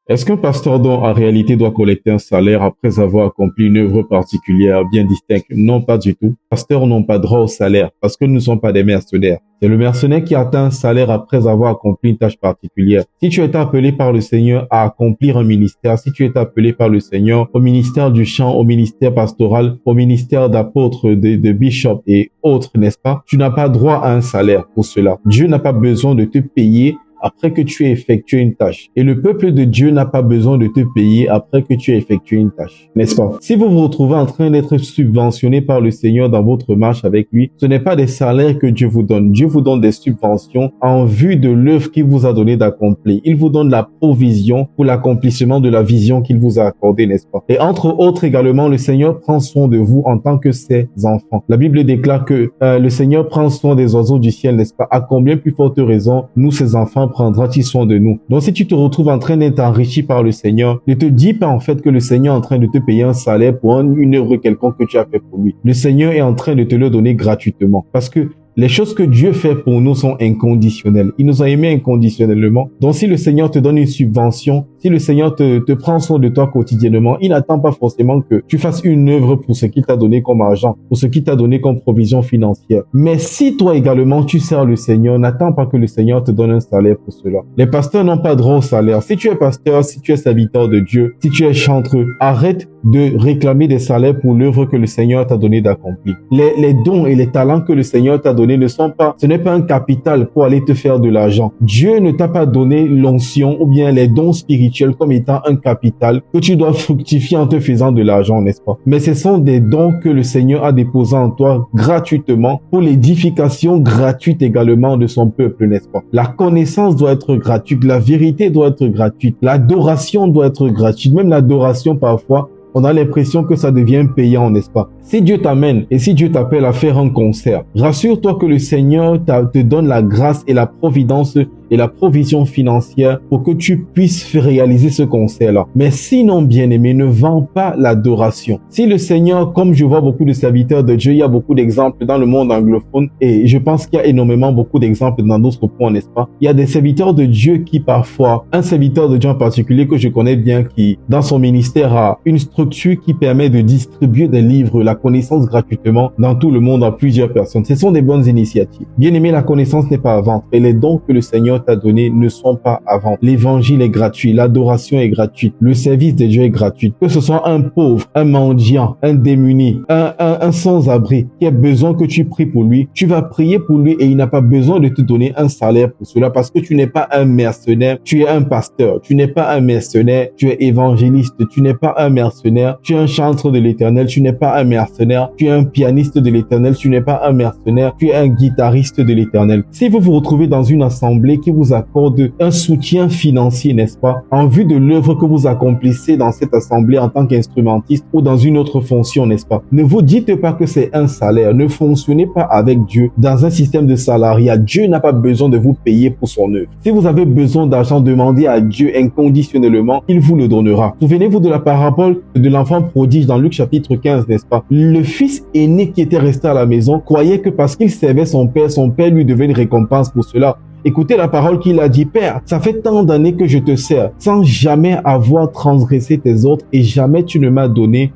Est-ce qu'un pasteur dont en réalité doit collecter un salaire après avoir accompli une œuvre particulière bien distincte? Non, pas du tout. Les pasteurs n'ont pas droit au salaire parce que nous ne sommes pas des mercenaires. C'est le mercenaire qui atteint un salaire après avoir accompli une tâche particulière. Si tu es appelé par le Seigneur à accomplir un ministère, si tu es appelé par le Seigneur au ministère du chant, au ministère pastoral, au ministère d'apôtre, de bishop et autres, n'est-ce pas? Tu n'as pas droit à un salaire pour cela. Dieu n'a pas besoin de te payer après que tu aies effectué une tâche. Et le peuple de Dieu n'a pas besoin de te payer après que tu aies effectué une tâche. N'est-ce pas? Si vous vous retrouvez en train d'être subventionné par le Seigneur dans votre marche avec lui, ce n'est pas des salaires que Dieu vous donne. Dieu vous donne des subventions en vue de l'œuvre qu'il vous a donné d'accomplir. Il vous donne la provision pour l'accomplissement de la vision qu'il vous a accordée, n'est-ce pas? Et entre autres également, le Seigneur prend soin de vous en tant que ses enfants. La Bible déclare que le Seigneur prend soin des oiseaux du ciel, n'est-ce pas? À combien plus forte raison, nous, ses enfants, prendra-t-il soin de nous? Donc, si tu te retrouves en train d'être enrichi par le Seigneur, ne te dis pas en fait que le Seigneur est en train de te payer un salaire pour une œuvre quelconque que tu as fait pour lui. Le Seigneur est en train de te le donner gratuitement parce que les choses que Dieu fait pour nous sont inconditionnelles. Il nous a aimés inconditionnellement. Donc, si le Seigneur te donne une subvention, si le Seigneur te prend soin de toi quotidiennement, il n'attend pas forcément que tu fasses une œuvre pour ce qu'il t'a donné comme argent, pour ce qu'il t'a donné comme provision financière. Mais si toi également tu sers le Seigneur, n'attends pas que le Seigneur te donne un salaire pour cela. Les pasteurs n'ont pas droit au salaire. Si tu es pasteur, si tu es serviteur de Dieu, si tu es chantreux, arrête de réclamer des salaires pour l'œuvre que le Seigneur t'a donné d'accomplir. Les dons et les talents que le Seigneur t'a donné ce n'est pas un capital pour aller te faire de l'argent. Dieu ne t'a pas donné l'onction ou bien les dons spirituels comme étant un capital que tu dois fructifier en te faisant de l'argent, n'est-ce pas? Mais ce sont des dons que le Seigneur a déposés en toi gratuitement pour l'édification gratuite également de son peuple, n'est-ce pas? La connaissance doit être gratuite, la vérité doit être gratuite, l'adoration doit être gratuite, même l'adoration parfois, on a l'impression que ça devient payant, n'est-ce pas? Si Dieu t'amène et si Dieu t'appelle à faire un concert, rassure-toi que le Seigneur te donne la grâce et la providence et la provision financière pour que tu puisses réaliser ce concert-là. Mais sinon, bien-aimé, ne vends pas l'adoration. Si le Seigneur, comme je vois beaucoup de serviteurs de Dieu, il y a beaucoup d'exemples dans le monde anglophone et je pense qu'il y a énormément beaucoup d'exemples dans d'autres points, n'est-ce pas? Il y a des serviteurs de Dieu qui parfois, un serviteur de Dieu en particulier que je connais bien qui, dans son ministère, a une structure qui permet de distribuer des livres, la connaissance gratuitement dans tout le monde à plusieurs personnes. Ce sont des bonnes initiatives. Bien-aimé, la connaissance n'est pas à vendre et les dons que le Seigneur t'a donnés ne sont pas à vendre. L'évangile est gratuit, l'adoration est gratuite, le service de Dieu est gratuit. Que ce soit un pauvre, un mendiant, un démuni, un sans-abri qui a besoin que tu pries pour lui, tu vas prier pour lui et il n'a pas besoin de te donner un salaire pour cela parce que tu n'es pas un mercenaire, tu es un pasteur, tu n'es pas un mercenaire, tu es évangéliste, tu n'es pas un mercenaire, tu es un chantre de l'Éternel, tu n'es pas un mercenaire, tu es un pianiste de l'Éternel, tu n'es pas un mercenaire, tu es un guitariste de l'Éternel. Si vous vous retrouvez dans une assemblée qui vous accorde un soutien financier, n'est-ce pas, en vue de l'œuvre que vous accomplissez dans cette assemblée en tant qu'instrumentiste ou dans une autre fonction, n'est-ce pas, ne vous dites pas que c'est un salaire. Ne fonctionnez pas avec Dieu dans un système de salariat. Dieu n'a pas besoin de vous payer pour son œuvre. Si vous avez besoin d'argent, demandez à Dieu inconditionnellement, il vous le donnera. Souvenez-vous de la parabole de l'enfant prodige dans Luc chapitre 15, n'est-ce pas? Le fils aîné qui était resté à la maison croyait que parce qu'il servait son père lui devait une récompense pour cela. Écoutez la parole qu'il a dit: Père, ça fait tant d'années que je te sers sans jamais avoir transgressé tes ordres et jamais tu ne m'as donné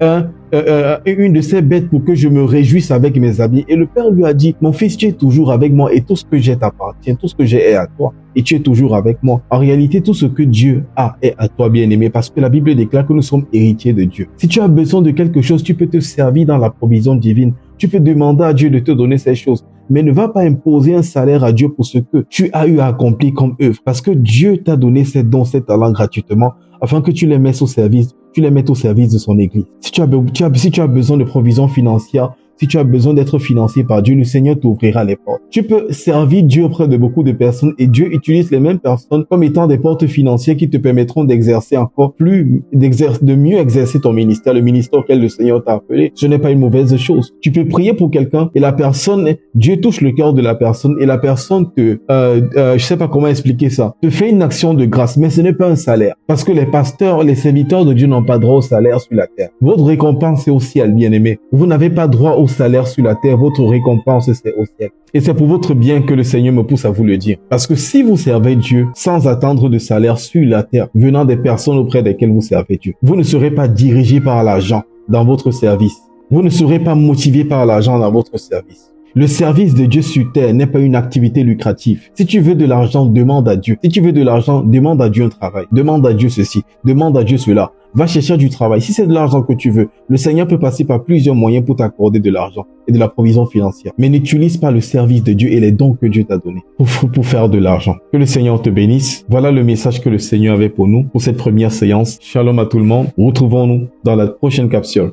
une de ces bêtes pour que je me réjouisse avec mes amis. Et le père lui a dit: mon fils, tu es toujours avec moi et tout ce que j'ai t'appartient, tout ce que j'ai est à toi et tu es toujours avec moi. En réalité, tout ce que Dieu a est à toi, bien-aimé, parce que la Bible déclare que nous sommes héritiers de Dieu. Si tu as besoin de quelque chose, tu peux te servir dans la provision divine. Tu peux demander à Dieu de te donner ces choses. Mais ne va pas imposer un salaire à Dieu pour ce que tu as eu à accomplir comme œuvre. Parce que Dieu t'a donné ces dons, ces talents gratuitement, afin que tu les mettes au service de son église. Si tu as besoin de provision financière, si tu as besoin d'être financé par Dieu, le Seigneur t'ouvrira les portes. Tu peux servir Dieu auprès de beaucoup de personnes et Dieu utilise les mêmes personnes comme étant des portes financières qui te permettront d'exercer encore plus, de mieux exercer ton ministère, le ministère auquel le Seigneur t'a appelé. Ce n'est pas une mauvaise chose. Tu peux prier pour quelqu'un et la personne, Dieu touche le cœur de la personne et la personne je sais pas comment expliquer ça, te fait une action de grâce, mais ce n'est pas un salaire. Parce que les pasteurs, les serviteurs de Dieu n'ont pas droit au salaire sur la terre. Votre récompense est au ciel, bien-aimé. Vous n'avez pas droit au salaire sur la terre, votre récompense c'est au ciel. Et c'est pour votre bien que le Seigneur me pousse à vous le dire. Parce que si vous servez Dieu sans attendre de salaire sur la terre, venant des personnes auprès desquelles vous servez Dieu, vous ne serez pas dirigé par l'argent dans votre service. Vous ne serez pas motivé par l'argent dans votre service. Le service de Dieu sur terre n'est pas une activité lucrative. Si tu veux de l'argent, demande à Dieu. Si tu veux de l'argent, demande à Dieu un travail. Demande à Dieu ceci. Demande à Dieu cela. Va chercher du travail. Si c'est de l'argent que tu veux, le Seigneur peut passer par plusieurs moyens pour t'accorder de l'argent et de la provision financière. Mais n'utilise pas le service de Dieu et les dons que Dieu t'a donnés pour faire de l'argent. Que le Seigneur te bénisse. Voilà le message que le Seigneur avait pour nous pour cette première séance. Shalom à tout le monde. Retrouvons-nous dans la prochaine capsule.